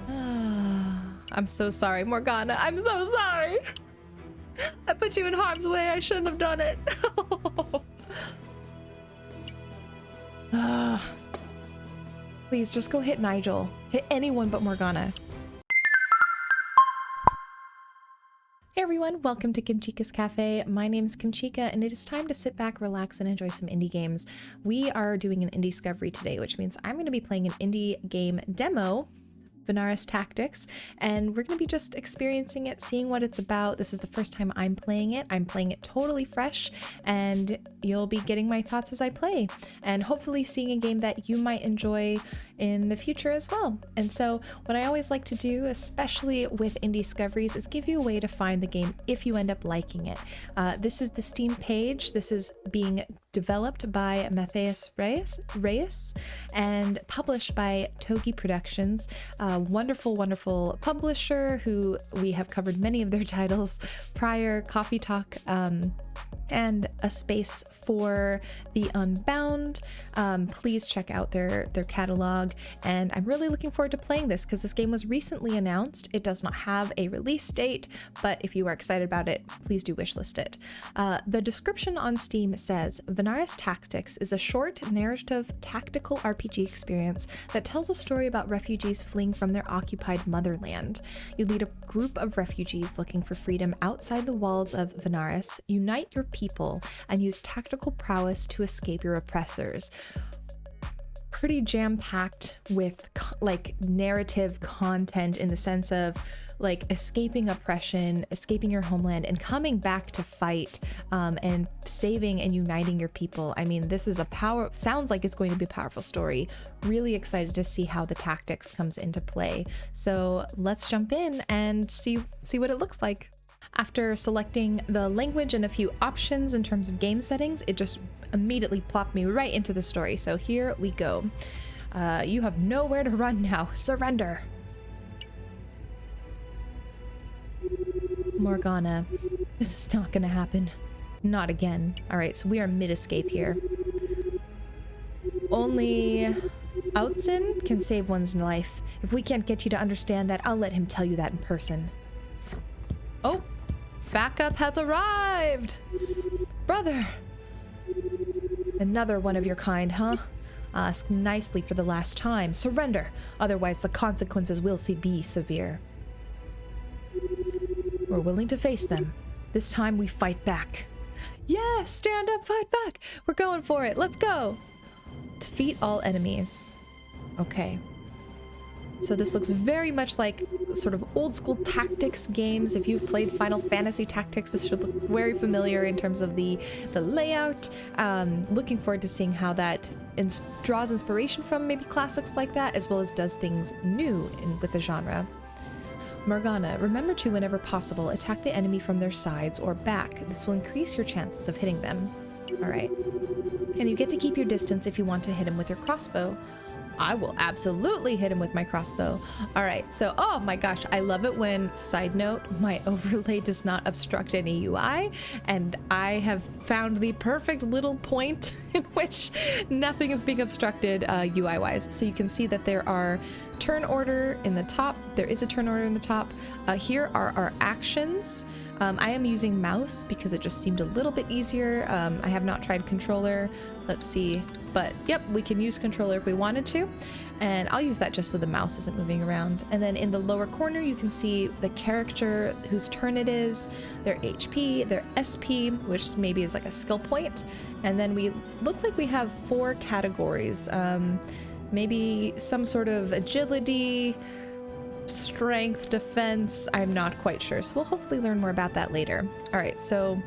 I'm so sorry, Morgana. I'm so sorry. I put you in harm's way. I shouldn't have done it. Please, just go hit Nigel. Hit anyone but Morgana. Hey everyone, welcome to Kimchica's Cafe. My name is Kimchica, and it is time to sit back, relax, and enjoy some indie games. We are doing an Indiescovery today, which means I'm going to be playing an indie game demo, Vanaris Tactics, and we're going to be just experiencing it, seeing what it's about. This is the first time I'm playing it. I'm playing it totally fresh, and you'll be getting my thoughts as I play, and hopefully seeing a game that you might enjoy in the future as well. And so what I always like to do, especially with Indiescoveries, is give you a way to find the game if you end up liking it. This is the Steam page. This is being developed by Matthias Reyes and published by Togi Productions, a wonderful publisher who we have covered many of their titles prior, Coffee Talk, and A Space for the Unbound. Please check out their catalog, and I'm really looking forward to playing this because this game was recently announced. It does not have a release date, but if you are excited about it, please do wishlist it. The description on Steam says, Vanaris Tactics is a short narrative tactical RPG experience that tells a story about refugees fleeing from their occupied motherland. You lead a group of refugees looking for freedom outside the walls of Vanaris, unite your people, and use tactical prowess to escape your oppressors. Pretty jam-packed with like narrative content in the sense of like escaping oppression, escaping your homeland, and coming back to fight, and saving and uniting your people. I mean, this is sounds like it's going to be a powerful story. Really excited to see how the tactics comes into play. So let's jump in and see what it looks like. After selecting the language and a few options in terms of game settings, it just immediately plopped me right into the story. So here we go. You have nowhere to run now. Surrender. Morgana, this is not gonna happen. Not again. All right, so we are mid-escape here. Only Outzen can save one's life. If we can't get you to understand that, I'll let him tell you that in person. Oh, backup has arrived! Brother! Another one of your kind, huh? Ask nicely for the last time. Surrender, otherwise the consequences will be severe. We're willing to face them. This time we fight back. Yes, stand up, fight back! We're going for it, let's go! Defeat all enemies. Okay. So this looks very much like sort of old school tactics games. If you've played Final Fantasy Tactics, this should look very familiar in terms of the layout. Looking forward to seeing how that draws inspiration from maybe classics like that, as well as does things new with the genre. Morgana, remember to, whenever possible, attack the enemy from their sides or back. This will increase your chances of hitting them. All right. And you get to keep your distance if you want to hit him with your crossbow. I will absolutely hit him with my crossbow. All right, so, oh my gosh, I love it when, side note, my overlay does not obstruct any UI, and I have found the perfect little point in which nothing is being obstructed UI-wise. So you can see that there are turn order in the top. There is a turn order in the top. Here are our actions. I am using mouse because it just seemed a little bit easier. I have not tried controller. Let's see. But yep, we can use controller if we wanted to. And I'll use that just so the mouse isn't moving around. And then in the lower corner, you can see the character whose turn it is, their HP, their SP, which maybe is like a skill point. And then we look like we have 4 categories. Maybe some sort of agility, strength, defense. I'm not quite sure. So we'll hopefully learn more about that later. All right, so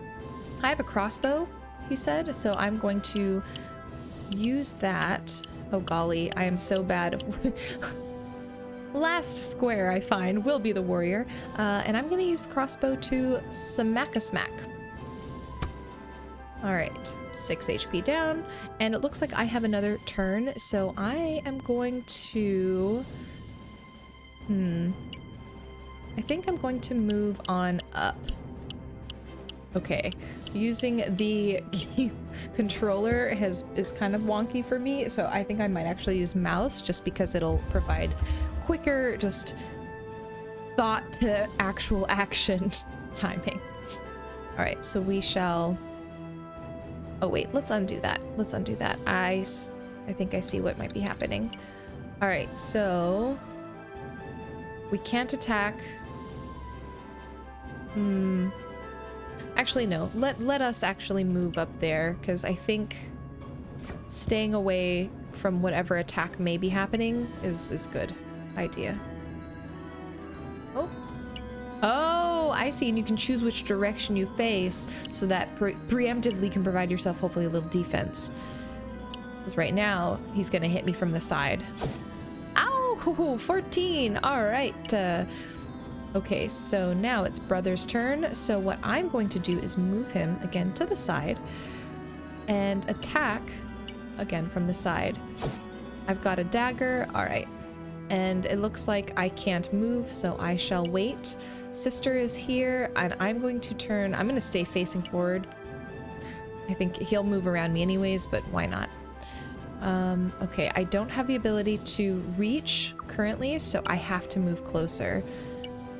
I have a crossbow, he said. So I'm going to use that. Oh golly, I am so bad. Last square I find will be the warrior. And I'm gonna use the crossbow to smack a smack. All right, 6 HP down. And it looks like I have another turn. So I am going to, I think I'm going to move on up. Okay, using the controller is kind of wonky for me, so I think I might actually use mouse just because it'll provide quicker just thought to actual action timing. All right, so we shall... Oh wait, let's undo that. Let's undo that. I think I see what might be happening. All right, so we can't attack. Actually, no. Let us actually move up there, because I think staying away from whatever attack may be happening is good idea. Oh. Oh, I see. And you can choose which direction you face, so that preemptively can provide yourself hopefully a little defense. Because right now, he's going to hit me from the side. Ow! 14! All right. Okay, so now it's brother's turn. So what I'm going to do is move him again to the side and attack again from the side. I've got a dagger. All right. And it looks like I can't move, so I shall wait. Sister is here, and I'm going to turn... I'm going to stay facing forward. I think he'll move around me anyways, but why not? Okay, I don't have the ability to reach currently, so I have to move closer.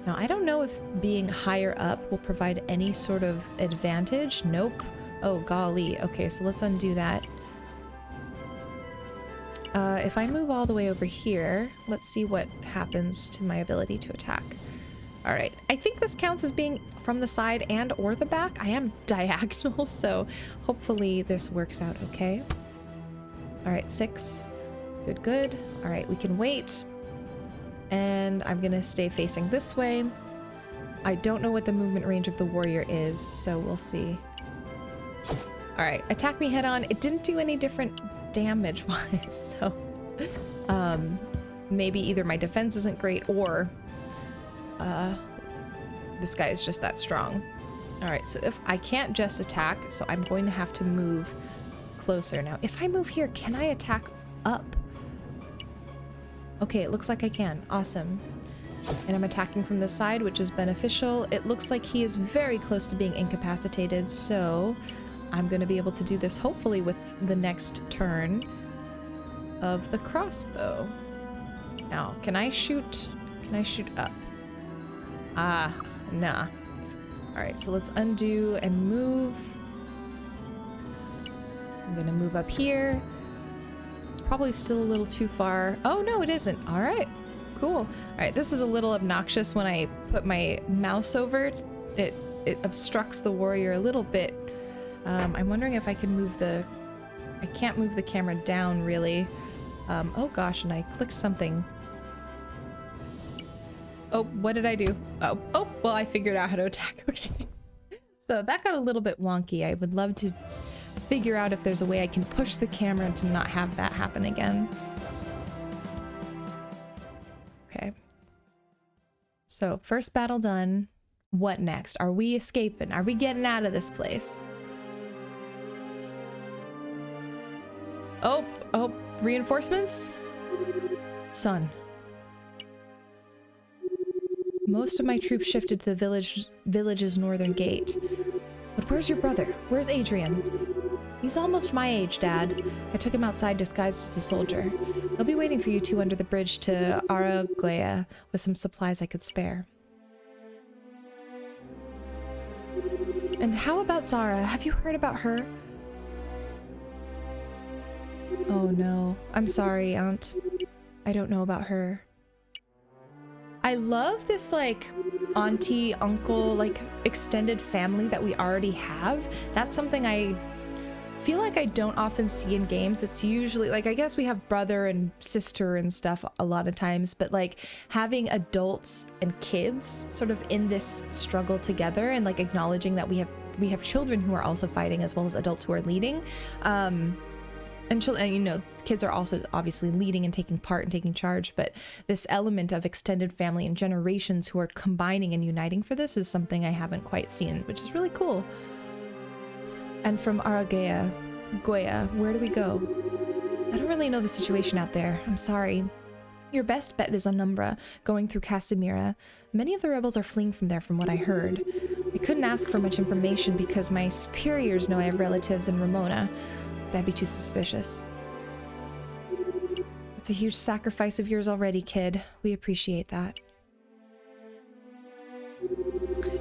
Now, I don't know if being higher up will provide any sort of advantage. Nope. Oh, golly. Okay, so let's undo that. If I move all the way over here, let's see what happens to my ability to attack. All right, I think this counts as being from the side and or the back. I am diagonal, so hopefully this works out okay. All right, 6. Good, good. All right, we can wait. And I'm gonna stay facing this way. I don't know what the movement range of the warrior is, so we'll see. All right, attack me head on. It didn't do any different damage-wise, so maybe either my defense isn't great or this guy is just that strong. All right, so if I can't just attack, so I'm going to have to move closer. Now, if I move here, can I attack up? Okay, it looks like I can. Awesome. And I'm attacking from the side, which is beneficial. It looks like he is very close to being incapacitated, so I'm going to be able to do this hopefully with the next turn of the crossbow. Now, can I shoot up? Ah, nah. All right, so let's undo and move. I'm going to move up here. It's probably still a little too far. Oh, no, it isn't. All right, cool. All right, this is a little obnoxious when I put my mouse over it. It obstructs the warrior a little bit. I'm wondering if I can move the... I can't move the camera down, really. Oh gosh, and I clicked something. Oh, what did I do? Oh, well, I figured out how to attack. Okay. So that got a little bit wonky. I would love to figure out if there's a way I can push the camera to not have that happen again. Okay. So, first battle done. What next? Are we escaping? Are we getting out of this place? Oh, reinforcements? Son. Most of my troops shifted to the village's northern gate. But where's your brother? Where's Adrian? He's almost my age, Dad. I took him outside disguised as a soldier. They'll be waiting for you two under the bridge to Aragoya with some supplies I could spare. And how about Zara? Have you heard about her? Oh no. I'm sorry, Aunt. I don't know about her. I love this, like, auntie, uncle, like, extended family that we already have. That's something I feel like I don't often see in games. It's usually, like, I guess we have brother and sister and stuff a lot of times, but, like, having adults and kids sort of in this struggle together and, like, acknowledging that we have children who are also fighting as well as adults who are leading. And you know, kids are also obviously leading and taking part and taking charge, but this element of extended family and generations who are combining and uniting for this is something I haven't quite seen, which is really cool. And from Aragoya, where do we go? I don't really know the situation out there. I'm sorry. Your best bet is Umbra, going through Casimira. Many of the rebels are fleeing from there from what I heard. I couldn't ask for much information because my superiors know I have relatives in Ramona. That'd be too suspicious. It's a huge sacrifice of yours already, kid. We appreciate that.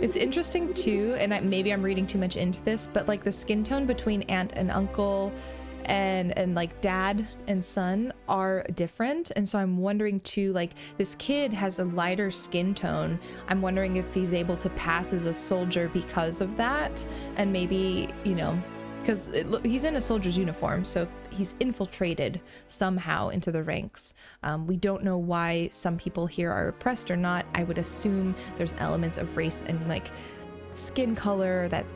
It's interesting too, and maybe I'm reading too much into this, but like the skin tone between aunt and uncle and like dad and son are different. And so I'm wondering too, like this kid has a lighter skin tone. I'm wondering if he's able to pass as a soldier because of that. And maybe, you know, because he's in a soldier's uniform, so he's infiltrated somehow into the ranks. We don't know why some people here are oppressed or not. I would assume there's elements of race and like skin color that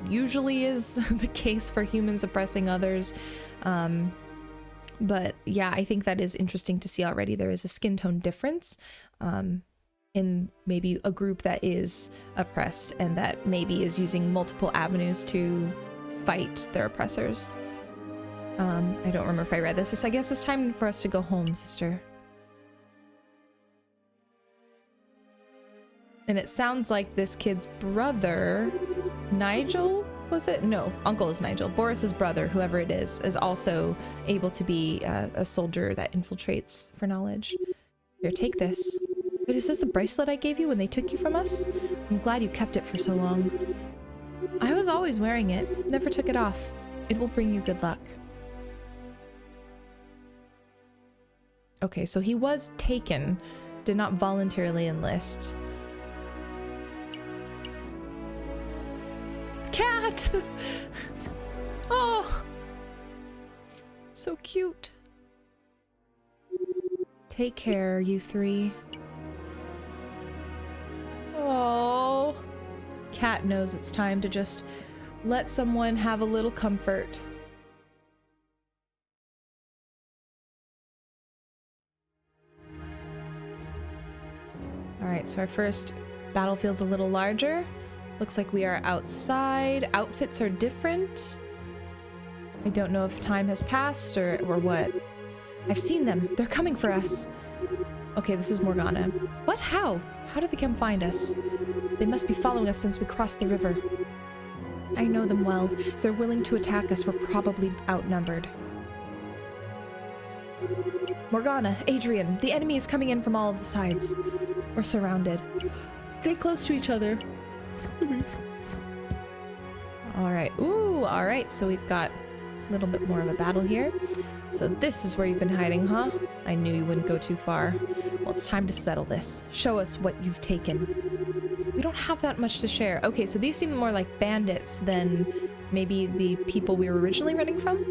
usually is the case for humans oppressing others. But yeah, I think that is interesting to see already. There is a skin tone difference in maybe a group that is oppressed and that maybe is using multiple avenues to fight their oppressors. I don't remember if I read this. I guess it's time for us to go home, sister. And it sounds like this kid's brother, Nigel, was it? No, uncle is Nigel. Boris's brother, whoever it is also able to be a soldier that infiltrates for knowledge. Here, take this. Wait, is this the bracelet I gave you when they took you from us? I'm glad you kept it for so long. I was always wearing it. Never took it off. It will bring you good luck. Okay, so he was taken, did not voluntarily enlist. Cat! Oh! So cute. Take care, you three. Oh. Cat knows it's time to just let someone have a little comfort. Alright, so our first battlefield's a little larger. Looks like we are outside. Outfits are different. I don't know if time has passed or what. I've seen them. They're coming for us. Okay, this is Morgana. What? How? How did they come find us? They must be following us since we crossed the river. I know them well. If they're willing to attack us, we're probably outnumbered. Morgana, Adrian, the enemy is coming in from all of the sides. We're surrounded. Stay close to each other. Alright. Ooh, alright. So we've got a little bit more of a battle here. So this is where you've been hiding, huh? I knew you wouldn't go too far. Well, it's time to settle this. Show us what you've taken. We don't have that much to share. Okay, so these seem more like bandits than maybe the people we were originally running from.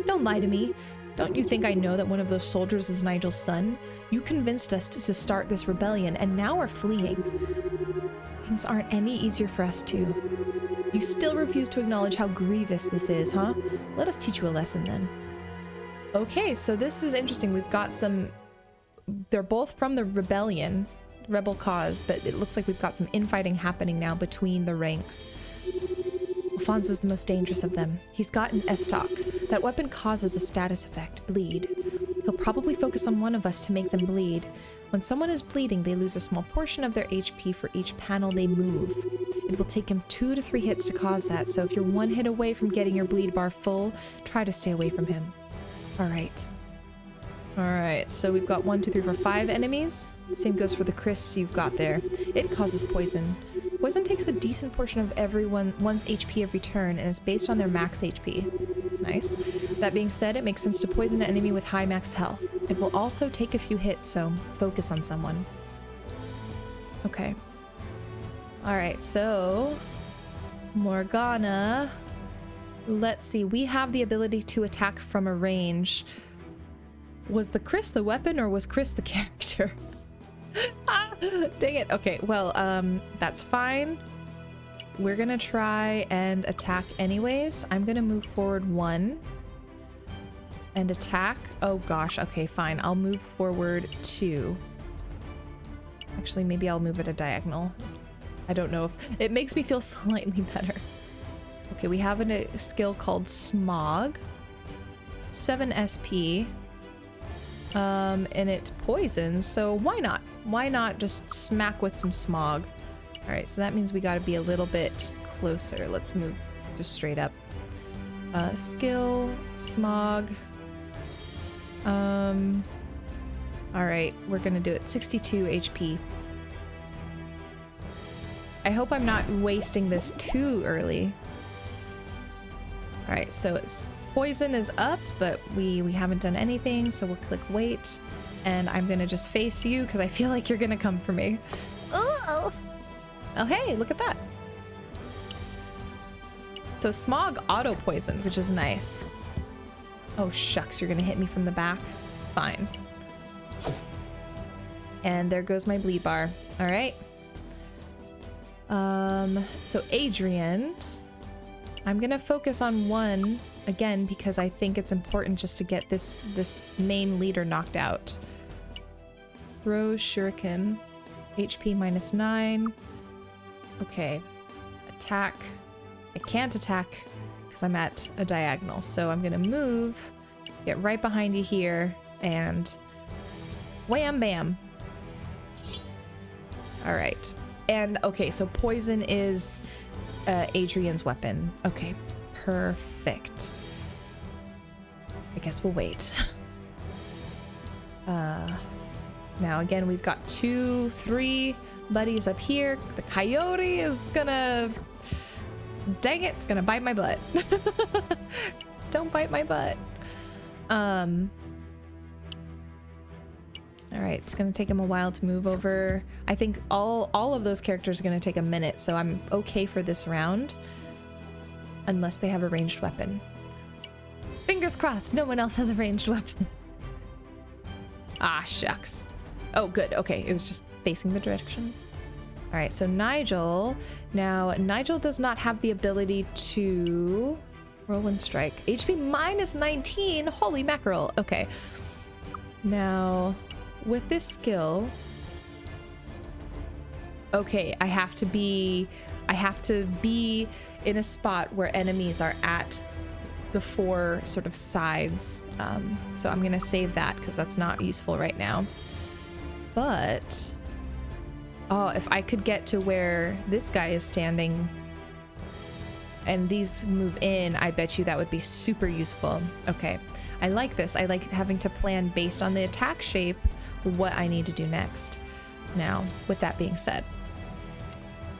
Don't lie to me. Don't you think I know that one of those soldiers is Nigel's son? You convinced us to start this rebellion, and now we're fleeing. Things aren't any easier for us too. You still refuse to acknowledge how grievous this is, huh? Let us teach you a lesson then. Okay, so this is interesting. We've got some... They're both from the rebellion, rebel cause, but it looks like we've got some infighting happening now between the ranks. Alphonse was the most dangerous of them. He's got an Estoc. That weapon causes a status effect, bleed. He'll probably focus on one of us to make them bleed. When someone is bleeding, they lose a small portion of their HP for each panel they move. It will take him 2 to 3 hits to cause that, so if you're 1 hit away from getting your bleed bar full, try to stay away from him. Alright. Alright, so we've got 1, 2, 3, 4, 5 enemies. Same goes for the Chris you've got there. It causes poison. Poison takes a decent portion of one's HP every turn and is based on their max HP. Nice. That being said, it makes sense to poison an enemy with high max health. It will also take a few hits, so focus on someone. Okay. Alright, so... Morgana... Let's see, we have the ability to attack from a range. Was the Chris the weapon, or was Chris the character? Ah, dang it. Okay, well, that's fine. We're gonna try and attack anyways. I'm gonna move forward 1 and attack. Oh gosh, okay, fine. I'll move forward 2. Actually, maybe I'll move at a diagonal. I don't know if it makes me feel slightly better. Okay, we have a skill called Smog. 7 SP. And it poisons, so why not? Why not just smack with some smog? Alright, so that means we gotta be a little bit closer. Let's move just straight up. Skill, smog. All right, we're gonna do it. 62 HP. I hope I'm not wasting this too early. All right, so it's poison is up, but we haven't done anything, so we'll click wait, and I'm gonna just face you because I feel like you're gonna come for me. Oh, hey, look at that. So smog auto poison, which is nice. Oh shucks, you're gonna hit me from the back. Fine. And there goes my bleed bar. All right. So Adrian, I'm gonna focus on one again because I think it's important just to get this main leader knocked out. Throw shuriken, HP -9. Okay, attack. I can't attack because I'm at a diagonal, so I'm gonna move, get right behind you here, and wham bam. All right. And okay, so poison is Adrian's weapon. Okay, perfect. I guess we'll wait. Now again, we've got 2, 3 buddies up here. The coyote is gonna, dang it, it's gonna bite my butt. Don't bite my butt. All right, it's gonna take him a while to move over. I think all of those characters are gonna take a minute, so I'm okay for this round. Unless they have a ranged weapon. Fingers crossed, no one else has a ranged weapon. Ah, shucks. Oh, good, okay, it was just facing the direction. All right, so Nigel. Now, Nigel does not have the ability to roll and strike. HP -19, holy mackerel, okay. Now, with this skill, okay, I have to be in a spot where enemies are at the 4 sort of sides. So I'm gonna save that because that's not useful right now. But, oh, if I could get to where this guy is standing and these move in, I bet you that would be super useful. Okay, I like this. I like having to plan based on the attack shape what I need to do next. Now, with that being said,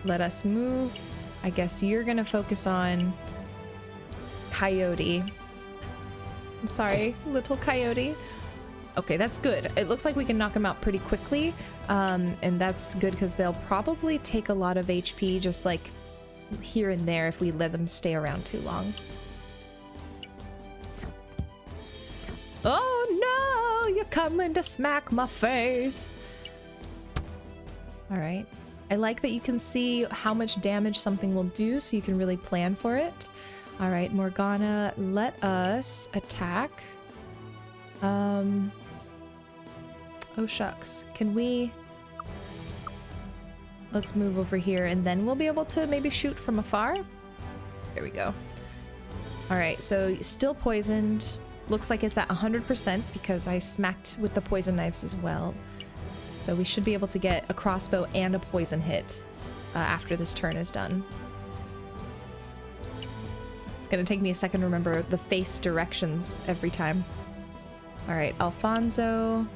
let us move. I guess you're gonna focus on Coyote. I'm sorry, little Coyote. Okay, that's good. It looks like we can knock them out pretty quickly, and that's good because they'll probably take a lot of HP just like here and there if we let them stay around too long. Oh no, you're coming to smack my face. All right. I like that you can see how much damage something will do, so you can really plan for it. All right, Morgana, let us attack. Oh shucks, can we? Let's move over here and then we'll be able to maybe shoot from afar. There we go. All right, so still poisoned. Looks like it's at 100% because I smacked with the poison knives as well. So we should be able to get a crossbow and a poison hit after this turn is done. It's gonna take me a second to remember the face directions every time. All right, Alfonso.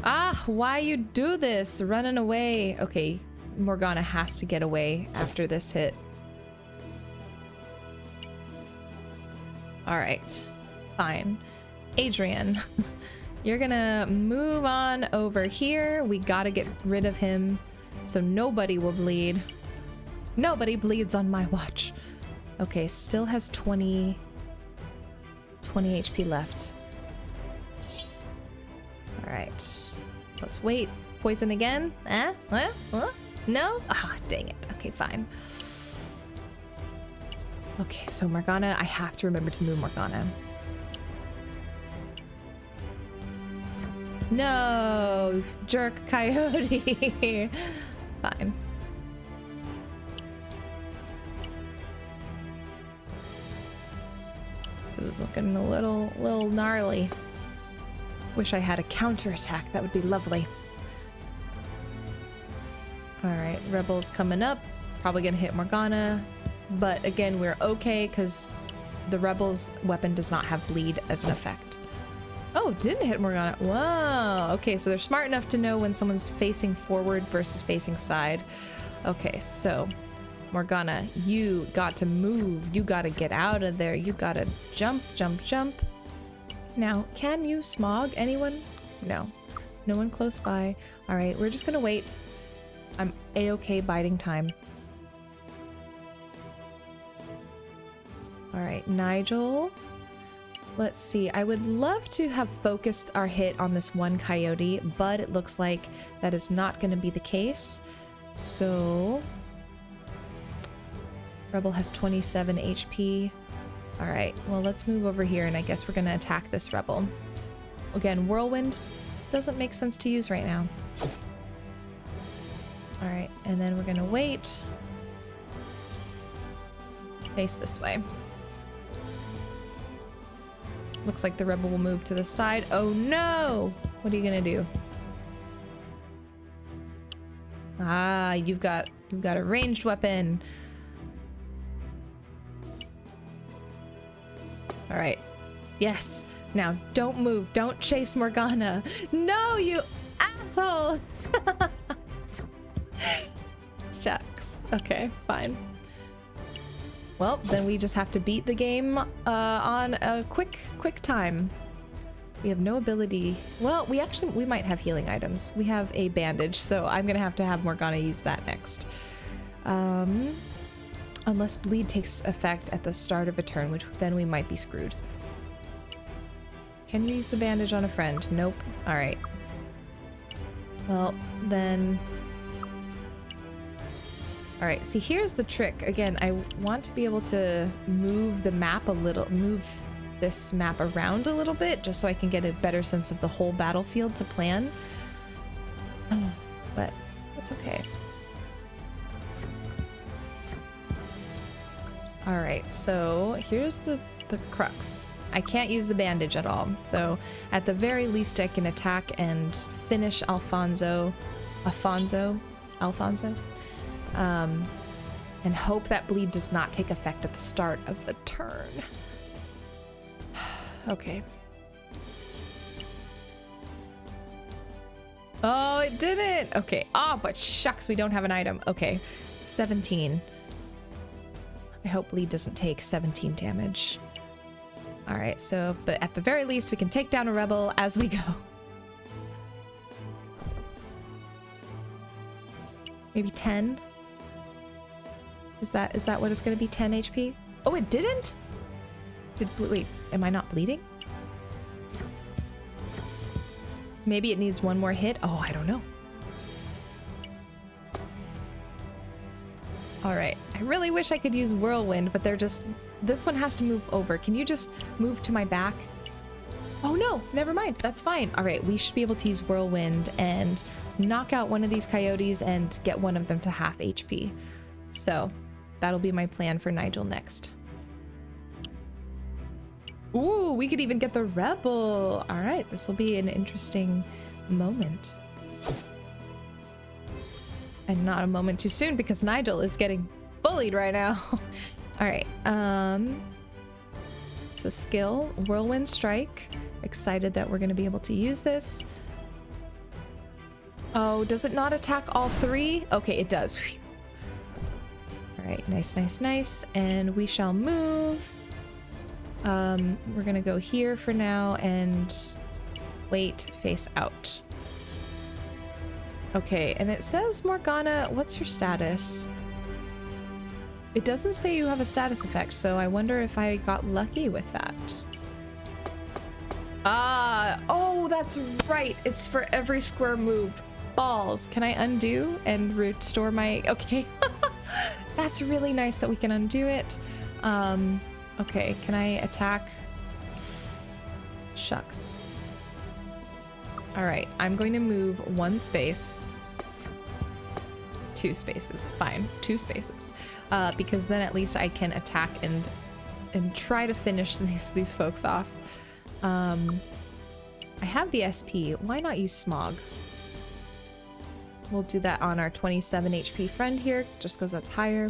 Ah, why you do this? Running away. Okay, Morgana has to get away after this hit. All right, fine. Adrian, you're gonna move on over here. We gotta get rid of him so nobody will bleed. Nobody bleeds on my watch. Okay, still has 20 HP left. All right, let's wait. Poison again? No? Ah, dang it. Okay, fine. Okay, so Morgana, I have to remember to move Morgana. No, jerk coyote. Fine. This is looking a little gnarly. Wish I had a counterattack. That would be lovely. All right, rebels coming up. Probably gonna hit Morgana, but again, we're okay because the rebels' weapon does not have bleed as an effect. Oh, didn't hit Morgana. Whoa. Okay, so they're smart enough to know when someone's facing forward versus facing side. Okay, so Morgana, you got to move. You got to get out of there. You got to jump, jump, jump. Now, can you smog anyone? No. No one close by. All right, we're just going to wait. I'm a-okay biding time. All right, Nigel. Let's see. I would love to have focused our hit on this one coyote, but it looks like that is not going to be the case. So Rebel has 27 HP. All right, well, let's move over here, and I guess we're going to attack this Rebel. Again, Whirlwind doesn't make sense to use right now. All right, and then we're going to wait. Face this way. Looks like the Rebel will move to the side. Oh no! What are you gonna do? Ah, you've got a ranged weapon. All right. Yes. Now don't move. Don't chase Morgana. No, you asshole! Shucks. Okay, fine. Well, then we just have to beat the game on a quick time. We have no ability. Well, we might have healing items. We have a bandage, so I'm gonna have to have Morgana use that next. Unless bleed takes effect at the start of a turn, which then we might be screwed. Can you use the bandage on a friend? Nope. All right. Well, then... All right, see, here's the trick. Again, I want to be able to move the map a little, move this map around a little bit, just so I can get a better sense of the whole battlefield to plan. But it's okay. All right, so here's the crux. I can't use the bandage at all. So at the very least, I can attack and finish Alfonso. And hope that bleed does not take effect at the start of the turn. Okay. Oh, it didn't! Okay. Oh, but shucks, we don't have an item. Okay. 17. I hope bleed doesn't take 17 damage. Alright, so, but at the very least, we can take down a rebel as we go. Maybe 10? Is that what it's gonna be? 10 HP? Oh, it didn't? Wait, am I not bleeding? Maybe it needs one more hit? Oh, I don't know. All right, I really wish I could use Whirlwind, but this one has to move over. Can you just move to my back? Oh no, never mind, that's fine. All right, we should be able to use Whirlwind and knock out one of these coyotes and get one of them to half HP. So that'll be my plan for Nigel next. Ooh, we could even get the rebel. All right, this will be an interesting moment. And not a moment too soon because Nigel is getting bullied right now. All right, so skill, Whirlwind Strike. Excited that we're gonna be able to use this. Oh, does it not attack all three? Okay, it does. Whew. All right, nice, nice, nice. And we shall move. We're gonna go here for now and wait, face out. Okay, and it says, Morgana, what's your status? It doesn't say you have a status effect, so I wonder if I got lucky with that. Oh, that's right. It's for every square moved. Balls. Can I undo and restore my... Okay. That's really nice that we can undo it. Okay, can I attack? Shucks. All right, I'm going to move one space. 2 spaces, fine, 2 spaces. Because then at least I can attack and try to finish these folks off. I have the SP, why not use Smog? We'll do that on our 27 HP friend here, just because that's higher.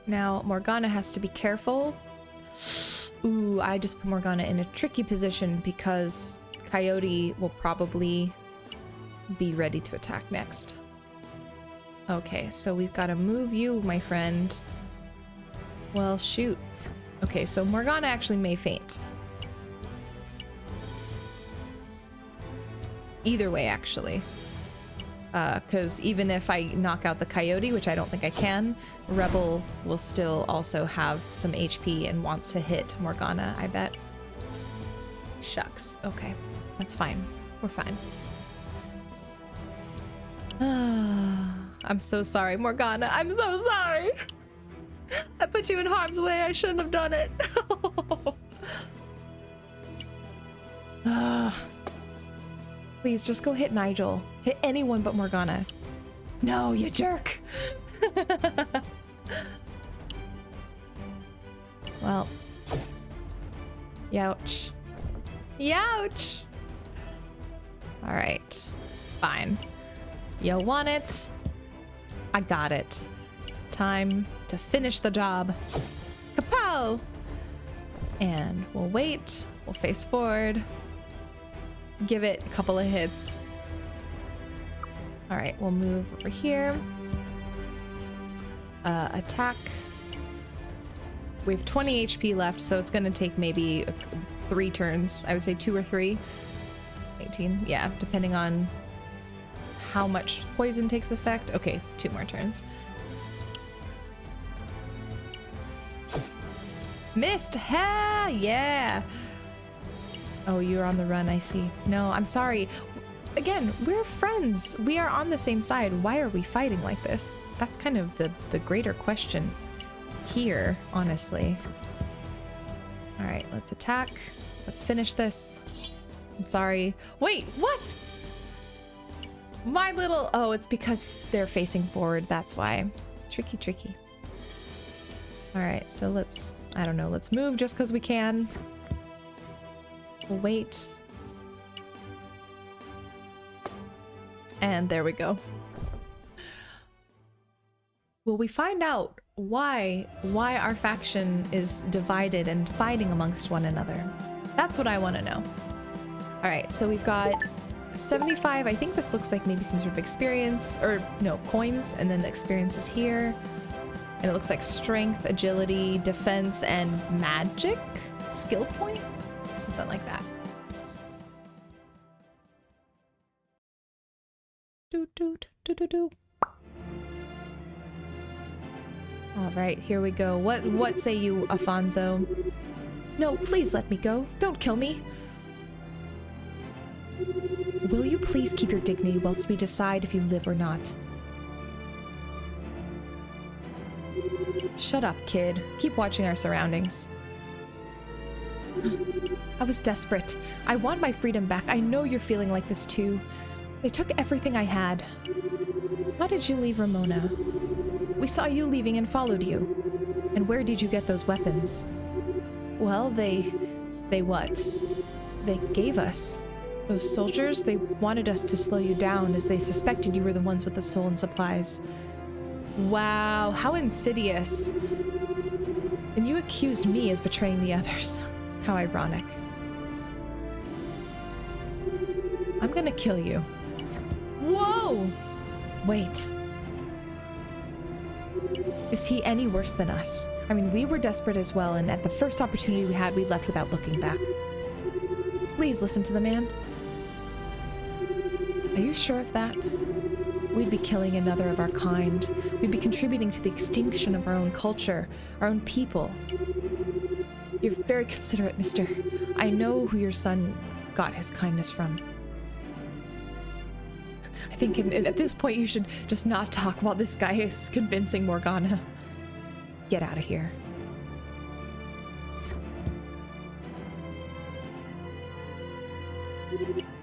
Now, Morgana has to be careful. Ooh, I just put Morgana in a tricky position because Coyote will probably be ready to attack next. Okay, so we've got to move you, my friend. Well, shoot. Okay, so Morgana actually may faint. Either way, actually. Because even if I knock out the Coyote, which I don't think I can, Rebel will still also have some HP and wants to hit Morgana, I bet. Shucks. Okay, that's fine. We're fine. I'm so sorry, Morgana. I'm so sorry. I put you in harm's way. I shouldn't have done it. Please, just go hit Nigel. Hit anyone but Morgana. No, you jerk. Well. Youch. Youch. All right. Fine. You want it? I got it. Time to finish the job. Kapow! And we'll wait. We'll face forward. Give it a couple of hits. All right, we'll move over here. Attack. We have 20 HP left, so it's gonna take maybe 3 turns. I would say 2 or 3. 18, yeah, depending on how much poison takes effect. Okay, 2 more turns. Missed! Ha! Yeah! Oh, you're on the run, I see. No, I'm sorry. Again, we're friends. We are on the same side. Why are we fighting like this? That's kind of the greater question here, honestly. All right, let's attack. Let's finish this. I'm sorry. Wait, what? My little... Oh, it's because they're facing forward. That's why. Tricky, tricky. All right, so let's... I don't know. Let's move just because we can. We'll wait. And there we go. Will we find out why our faction is divided and fighting amongst one another? That's what I want to know. All right, so we've got 75. I think this looks like maybe some sort of experience, or no, coins, and then the experience is here. And it looks like strength, agility, defense, and magic skill point? Something like that. All right, here we go. What say you, Afonso? No, please let me go. Don't kill me. Will you please keep your dignity whilst we decide if you live or not? Shut up, kid. Keep watching our surroundings. I was desperate. I want my freedom back. I know you're feeling like this too. They took everything I had. How did you leave Ramona? We saw you leaving and followed you. And where did you get those weapons? Well, they what? They gave us. Those soldiers, they wanted us to slow you down as they suspected you were the ones with the stolen supplies. Wow, how insidious. And you accused me of betraying the others. How ironic. I'm gonna kill you. Whoa! Wait. Is he any worse than us? I mean, we were desperate as well, and at the first opportunity we had, we left without looking back. Please listen to the man. Are you sure of that? We'd be killing another of our kind. We'd be contributing to the extinction of our own culture, our own people. You're very considerate, mister. I know who your son got his kindness from. I think at this point you should just not talk while this guy is convincing Morgana. Get out of here.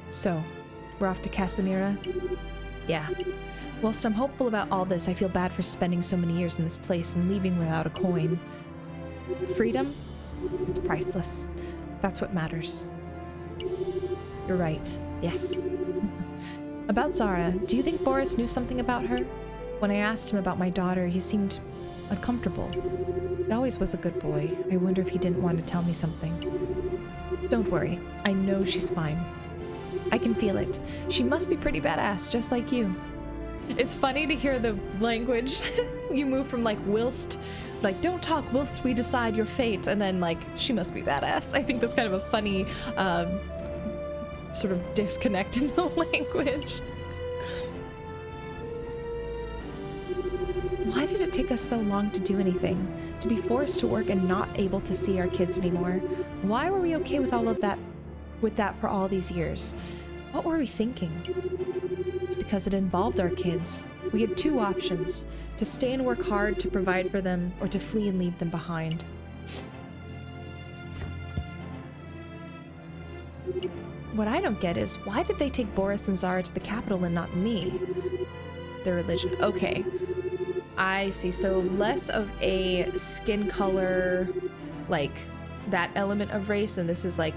So, we're off to Casimira? Yeah. Whilst I'm hopeful about all this, I feel bad for spending so many years in this place and leaving without a coin. Freedom? It's priceless. That's what matters. You're right. Yes. About Zara, do you think Boris knew something about her? When I asked him about my daughter, he seemed uncomfortable. He always was a good boy. I wonder if he didn't want to tell me something. Don't worry. I know she's fine. I can feel it. She must be pretty badass, just like you. It's funny to hear the language. You move from like whilst, like don't talk whilst we decide your fate, and then like she must be badass. I think that's kind of a funny sort of disconnect in the language. Why did it take us so long to do anything? To be forced to work and not able to see our kids anymore? Why were we okay with all of that, for all these years? What were we thinking? It's because it involved our kids. We had two options: to stay and work hard to provide for them, or to flee and leave them behind. What I don't get is, why did they take Boris and Zara to the capital and not me? Their religion. Okay. I see. So less of a skin color, like that element of race, and this is like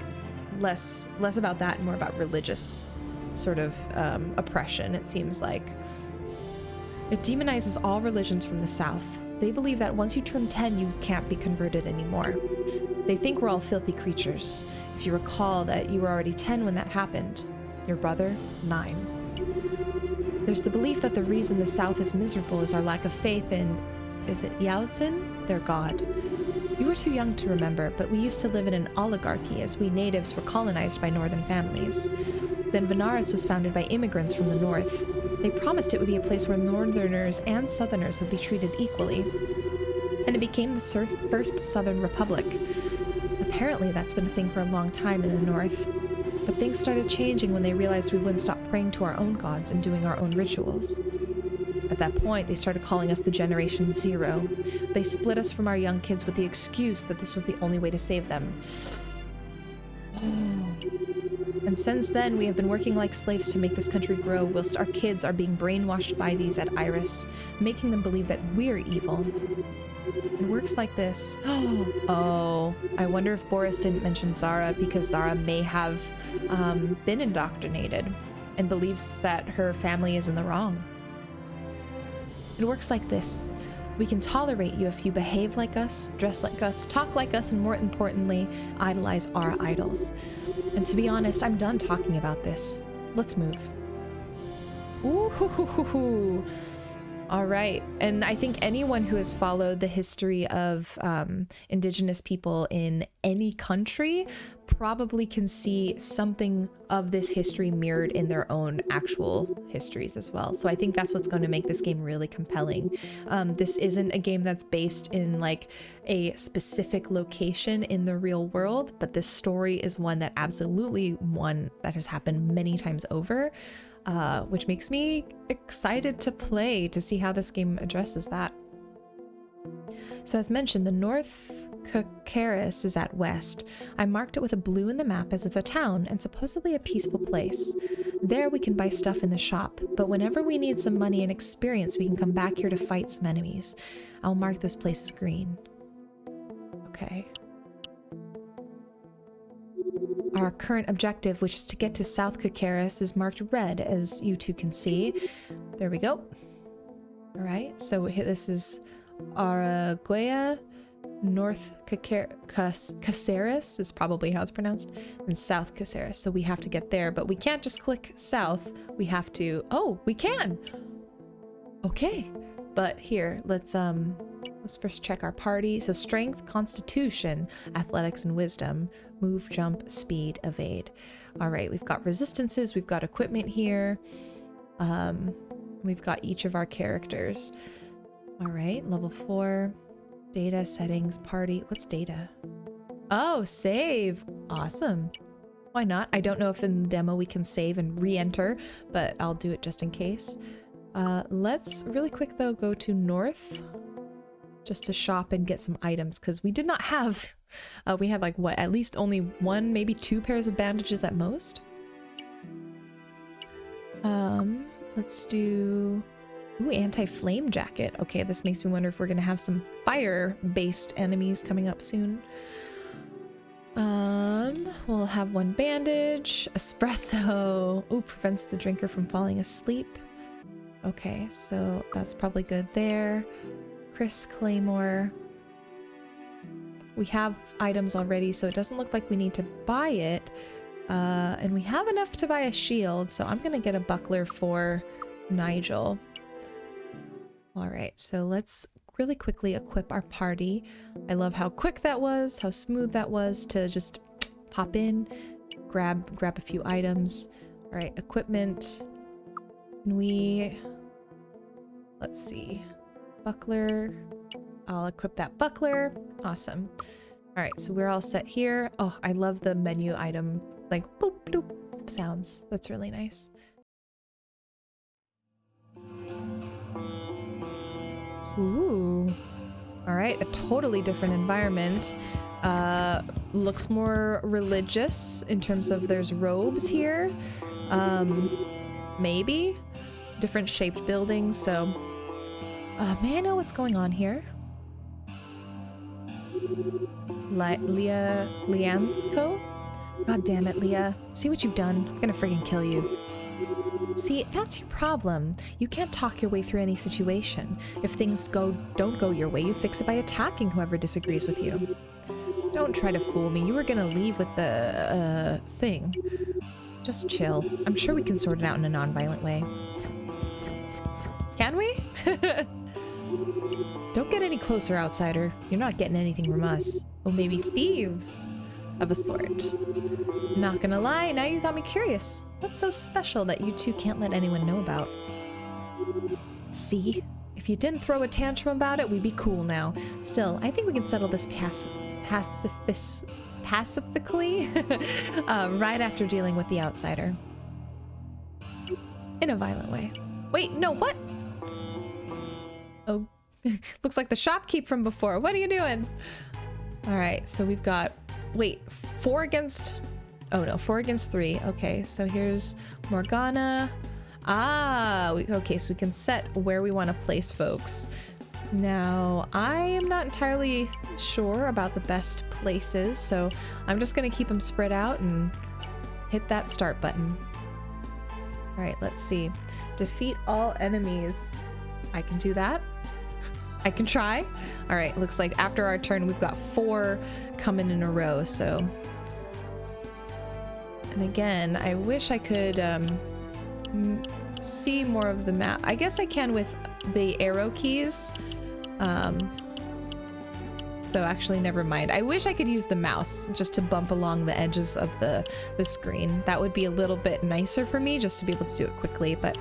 less about that and more about religious sort of oppression, it seems like. It demonizes all religions from the South. They believe that once you turn 10, you can't be converted anymore. They think we're all filthy creatures. If you recall that you were already 10 when that happened. Your brother, 9. There's the belief that the reason the South is miserable is our lack of faith in, is it Yaosin? Their god. You were too young to remember, but we used to live in an oligarchy as we natives were colonized by northern families. Then Vanaris was founded by immigrants from the north. They promised it would be a place where northerners and southerners would be treated equally. And it became the first Southern Republic. Apparently that's been a thing for a long time in the north. But things started changing when they realized we wouldn't stop praying to our own gods and doing our own rituals. At that point, they started calling us the Generation Zero. They split us from our young kids with the excuse that this was the only way to save them. And since then, we have been working like slaves to make this country grow, whilst our kids are being brainwashed by these at Iris, making them believe that we're evil. It works like this. Oh, I wonder if Boris didn't mention Zara because Zara may have been indoctrinated and believes that her family is in the wrong. It works like this. We can tolerate you if you behave like us, dress like us, talk like us, and more importantly, idolize our idols. And to be honest, I'm done talking about this. Let's move. Ooh. All right. And I think anyone who has followed the history of indigenous people in any country probably can see something of this history mirrored in their own actual histories as well. So I think that's what's going to make this game really compelling. This isn't a game that's based in like a specific location in the real world, but this story is one that absolutely has happened many times over. Which makes me excited to play to see how this game addresses that. So as mentioned, the North Cacaris is at west. I marked it with a blue in the map as it's a town and supposedly a peaceful place. There we can buy stuff in the shop, but whenever we need some money and experience, we can come back here to fight some enemies. I'll mark those places green. Okay. Our current objective, which is to get to South Cacaris, is marked red, as you two can see. There we go. All right, so this is Araguea, North Caceres is probably how it's pronounced, and South Caceres. So we have to get there, but we can't just click south. We have to, oh, we can. Okay, but here, let's first check our party. So strength, constitution, athletics, and wisdom. Move, jump, speed, evade. All right, we've got resistances, we've got equipment here. We've got each of our characters. All right, level 4, data, settings, party. What's data? Oh, save. Awesome. Why not? I don't know if in the demo we can save and re-enter, but I'll do it just in case. Let's really quick though go to north just to shop and get some items, because we did not have we had like what, at least only 1, maybe 2 pairs of bandages at most. Let's do anti-flame jacket. Okay, this makes me wonder if we're gonna have some fire-based enemies coming up soon. We'll have 1 bandage. Espresso. Ooh, prevents the drinker from falling asleep. Okay, so that's probably good there. Chris Claymore. We have items already, so it doesn't look like we need to buy it. And we have enough to buy a shield, so I'm gonna get a buckler for Nigel. All right, so let's really quickly equip our party. I love how quick that was, how smooth that was to just pop in, grab a few items. All right, equipment. Let's see, buckler. I'll equip that buckler. Awesome. All right, so we're all set here. Oh, I love the menu item, like boop doop sounds. That's really nice. Ooh. All right, a totally different environment. Looks more religious in terms of there's robes here. Maybe different shaped buildings. So, may I know what's going on here? Leanco? God damn it, Leah. See what you've done? I'm gonna friggin' kill you. See, that's your problem. You can't talk your way through any situation. If things don't go your way, you fix it by attacking whoever disagrees with you. Don't try to fool me. You were gonna leave with the, thing. Just chill. I'm sure we can sort it out in a non-violent way. Can we? Don't get any closer, outsider. You're not getting anything from us. Well, maybe thieves of a sort. Not gonna lie, now you got me curious. What's so special that you two can't let anyone know about? See? If you didn't throw a tantrum about it, we'd be cool now. Still, I think we can settle this pacifically right after dealing with the outsider. In a violent way. Wait, no, what? Oh, looks like the shopkeep from before. What are you doing? All right, so we've got, wait, 4 against, oh no, 4 against 3. Okay, so here's Morgana. Ah, okay, so we can set where we want to place folks. Now, I am not entirely sure about the best places, so I'm just going to keep them spread out and hit that start button. All right, let's see. Defeat all enemies. I can do that. I can try. All right, looks like after our turn, we've got 4 coming in a row, so. And again, I wish I could see more of the map. I guess I can with the arrow keys. So actually, never mind. I wish I could use the mouse just to bump along the edges of the screen. That would be a little bit nicer for me, just to be able to do it quickly, but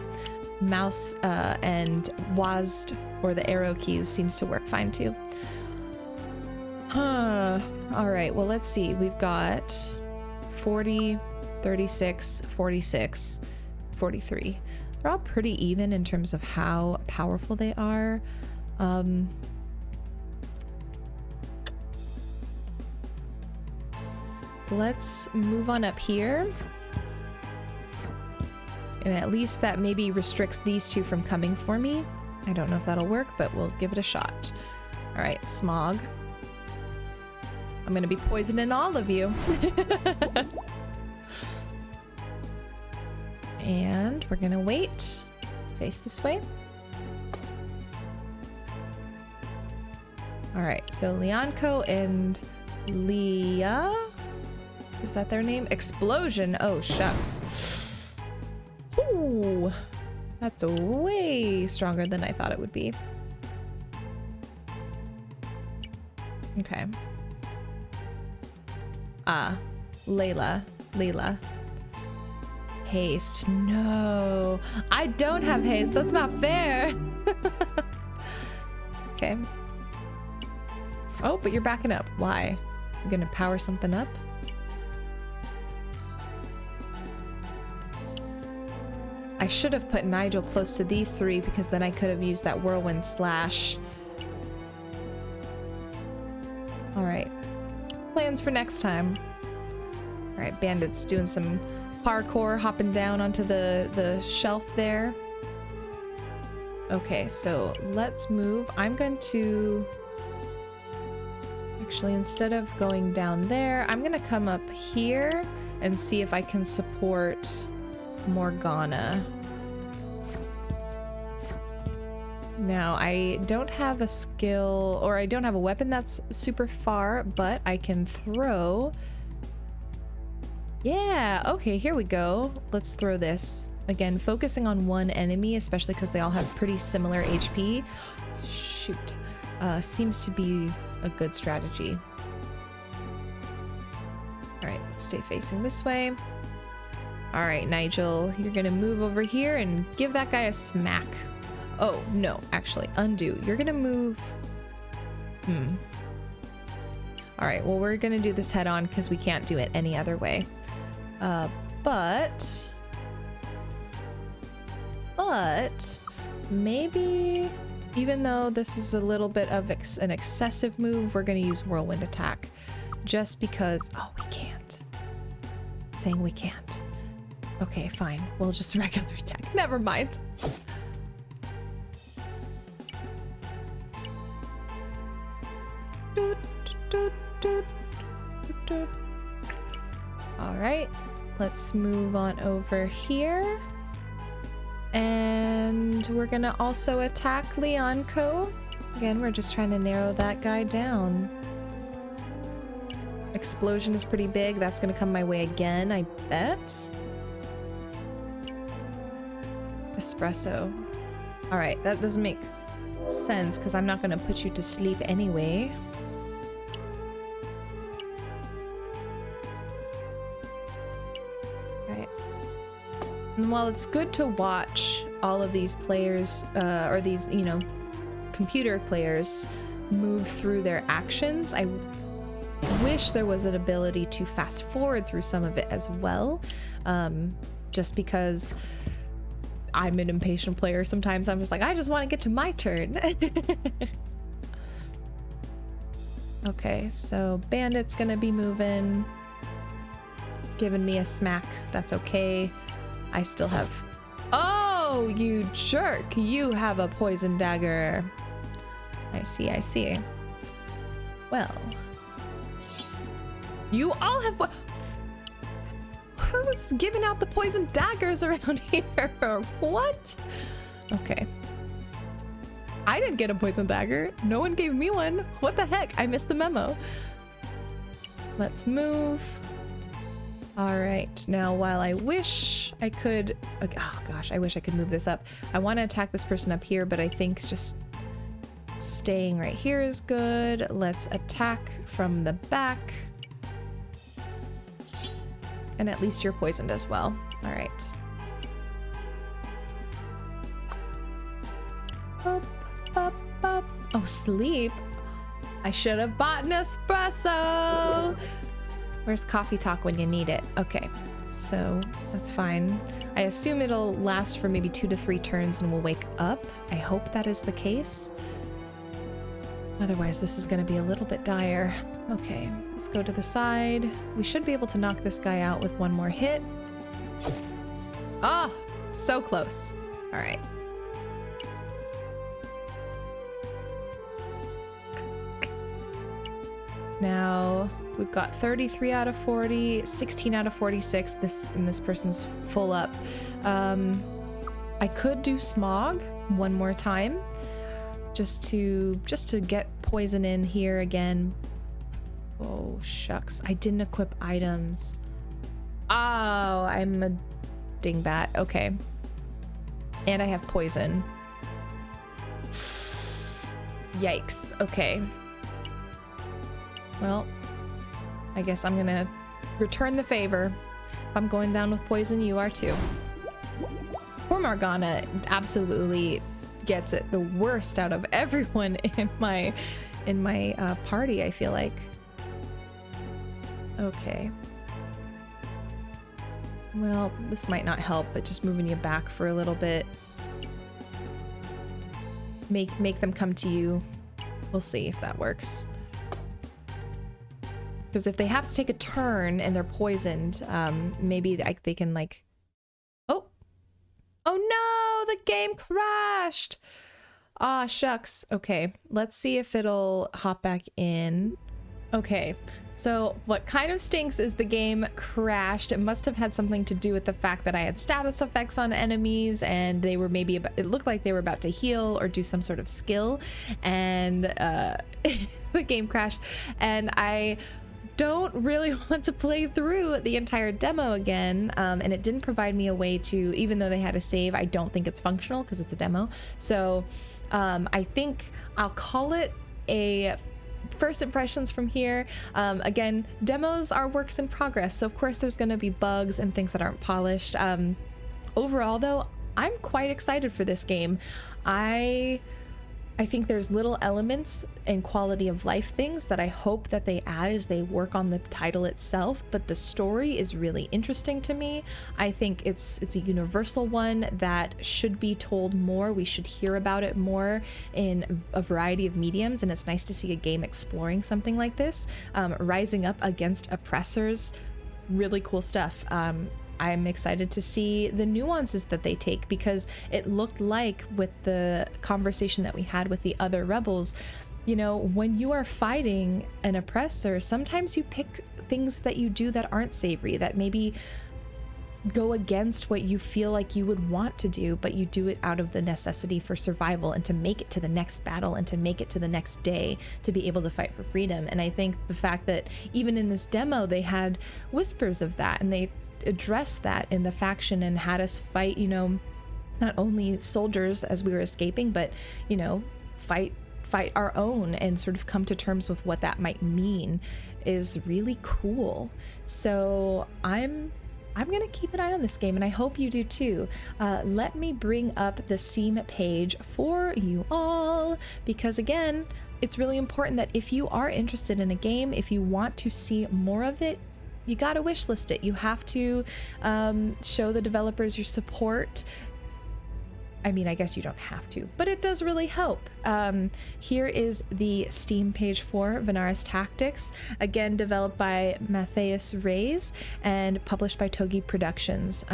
mouse and WASD, or the arrow keys, seems to work fine too. All right, well, let's see. We've got 40, 36, 46, 43. They're all pretty even in terms of how powerful they are. Let's move on up here. And at least that maybe restricts these 2 from coming for me. I don't know if that'll work, but we'll give it a shot. All right, Smog. I'm gonna be poisoning all of you. And we're gonna wait. Face this way. All right, so Leonco and Leah. Is that their name? Explosion. Oh, shucks. Ooh, that's way stronger than I thought it would be. Okay. Layla. Haste. No, I don't have haste. That's not fair. Okay. Oh, but you're backing up. Why? You gonna power something up? I should have put Nigel close to these 3 because then I could have used that whirlwind slash. All right. Plans for next time. All right, Bandit's doing some parkour, hopping down onto the shelf there. Okay, so let's move. I'm going to... Actually, instead of going down there, I'm going to come up here and see if I can support Morgana. Now, I don't have a skill, or I don't have a weapon that's super far, but I can throw. Yeah, okay, here we go. Let's throw this. Again, focusing on one enemy, especially because they all have pretty similar HP. Shoot. Seems to be a good strategy. All right, let's stay facing this way. All right, Nigel, you're gonna move over here and give that guy a smack. Oh, no, actually, undo. You're gonna move... All right, well, we're gonna do this head on because we can't do it any other way. But maybe, even though this is a little bit of an excessive move, we're gonna use whirlwind attack just because... Oh, we can't. Saying we can't. Okay, fine. We'll just regular attack. Never mind. All right, let's move on over here. And we're gonna also attack Leonco. Again, we're just trying to narrow that guy down. Explosion is pretty big. That's gonna come my way again, I bet. Espresso. All right, that doesn't make sense because I'm not gonna put you to sleep anyway. And while it's good to watch all of these players, or these, you know, computer players move through their actions, I wish there was an ability to fast forward through some of it as well. Just because I'm an impatient player, sometimes I'm just like, I just want to get to my turn. Okay, so Bandit's gonna be moving, giving me a smack. That's okay. I still have... Oh, you jerk! You have a poison dagger. I see, I see. Well... You all have... Who's giving out the poison daggers around here? What? Okay. I didn't get a poison dagger. No one gave me one. What the heck? I missed the memo. Let's move. All right, now while I wish I could, oh gosh, I wish I could move this up. I want to attack this person up here, but I think just staying right here is good. Let's attack from the back. And at least you're poisoned as well. All right. Up, up, up. Oh, sleep. I should have bought an espresso. Where's coffee talk when you need it? Okay, so that's fine. I assume it'll last for maybe 2 to 3 turns and we'll wake up. I hope that is the case. Otherwise, this is going to be a little bit dire. Okay, let's go to the side. We should be able to knock this guy out with one more hit. Ah, so close. All right. Now we've got 33 out of 40, 16 out of 46. This person's full up. I could do smog one more time, just to get poison in here again. Oh shucks, I didn't equip items. Oh, I'm a dingbat. Okay, and I have poison. Yikes. Okay. Well, I guess I'm gonna return the favor. If I'm going down with poison, you are too. Poor Morgana absolutely gets it the worst out of everyone in my party, I feel like. Okay. Well, this might not help, but just moving you back for a little bit. Make them come to you. We'll see if that works. Because if they have to take a turn and they're poisoned, maybe they can like... Oh! Oh no! The game crashed! Ah, shucks. Okay, let's see if it'll hop back in. Okay, so what kind of stinks is the game crashed. It must have had something to do with the fact that I had status effects on enemies and they were maybe about, it looked like they were about to heal or do some sort of skill, and the game crashed, and I don't really want to play through the entire demo again, and it didn't provide me a way to, even though they had a save, I don't think it's functional because it's a demo. So I think I'll call it a first impressions from here. Again, demos are works in progress, so of course there's going to be bugs and things that aren't polished. Overall though, I'm quite excited for this game. I think there's little elements and quality of life things that I hope that they add as they work on the title itself, but the story is really interesting to me. I think it's a universal one that should be told more. We should hear about it more in a variety of mediums, and it's nice to see a game exploring something like this, rising up against oppressors. Really cool stuff. I'm excited to see the nuances that they take, because it looked like with the conversation that we had with the other rebels, you know, when you are fighting an oppressor, sometimes you pick things that you do that aren't savory, that maybe go against what you feel like you would want to do, but you do it out of the necessity for survival and to make it to the next battle and to make it to the next day to be able to fight for freedom. And I think the fact that even in this demo they had whispers of that, and they addressed that in the faction and had us fight, you know, not only soldiers as we were escaping, but, you know, fight our own and sort of come to terms with what that might mean, is really cool. So I'm gonna keep an eye on this game, and I hope you do too. Let me bring up the Steam page for you all, because again, it's really important that if you are interested in a game, if you want to see more of it, you gotta wishlist it. You have to show the developers your support. I mean, I guess you don't have to, but it does really help. Here is the Steam page for Vanaris Tactics, again developed by Matthias Reyes and published by Togi Productions.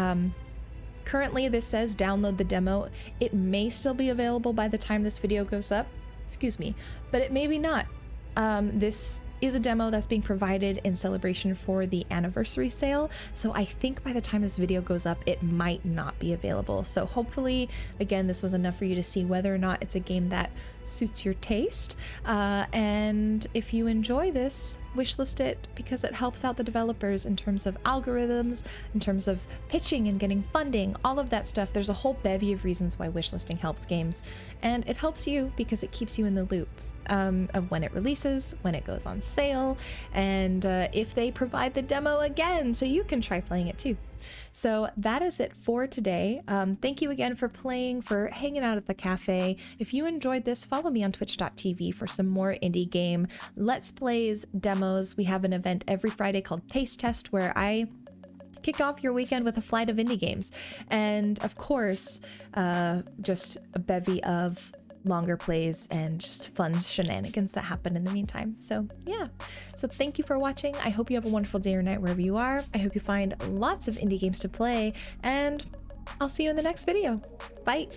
Currently this says download the demo. It may still be available by the time this video goes up, excuse me, but it may be not. This is a demo that's being provided in celebration for the anniversary sale, so I think by the time this video goes up it might not be available. So hopefully, again, this was enough for you to see whether or not it's a game that suits your taste, and if you enjoy this, wishlist it, because it helps out the developers in terms of algorithms, in terms of pitching and getting funding, all of that stuff. There's a whole bevy of reasons why wishlisting helps games, and it helps you because it keeps you in the loop of when it releases, when it goes on sale, and if they provide the demo again so you can try playing it too. So that is it for today. Thank you again for playing, for hanging out at the cafe. If you enjoyed this, follow me on twitch.tv for some more indie game Let's Plays, demos. We have an event every Friday called Taste Test, where I kick off your weekend with a flight of indie games, and of course just a bevy of longer plays and just fun shenanigans that happen in the meantime. So yeah, so thank you for watching. I hope you have a wonderful day or night wherever you are. I hope you find lots of indie games to play, and I'll see you in the next video. Bye.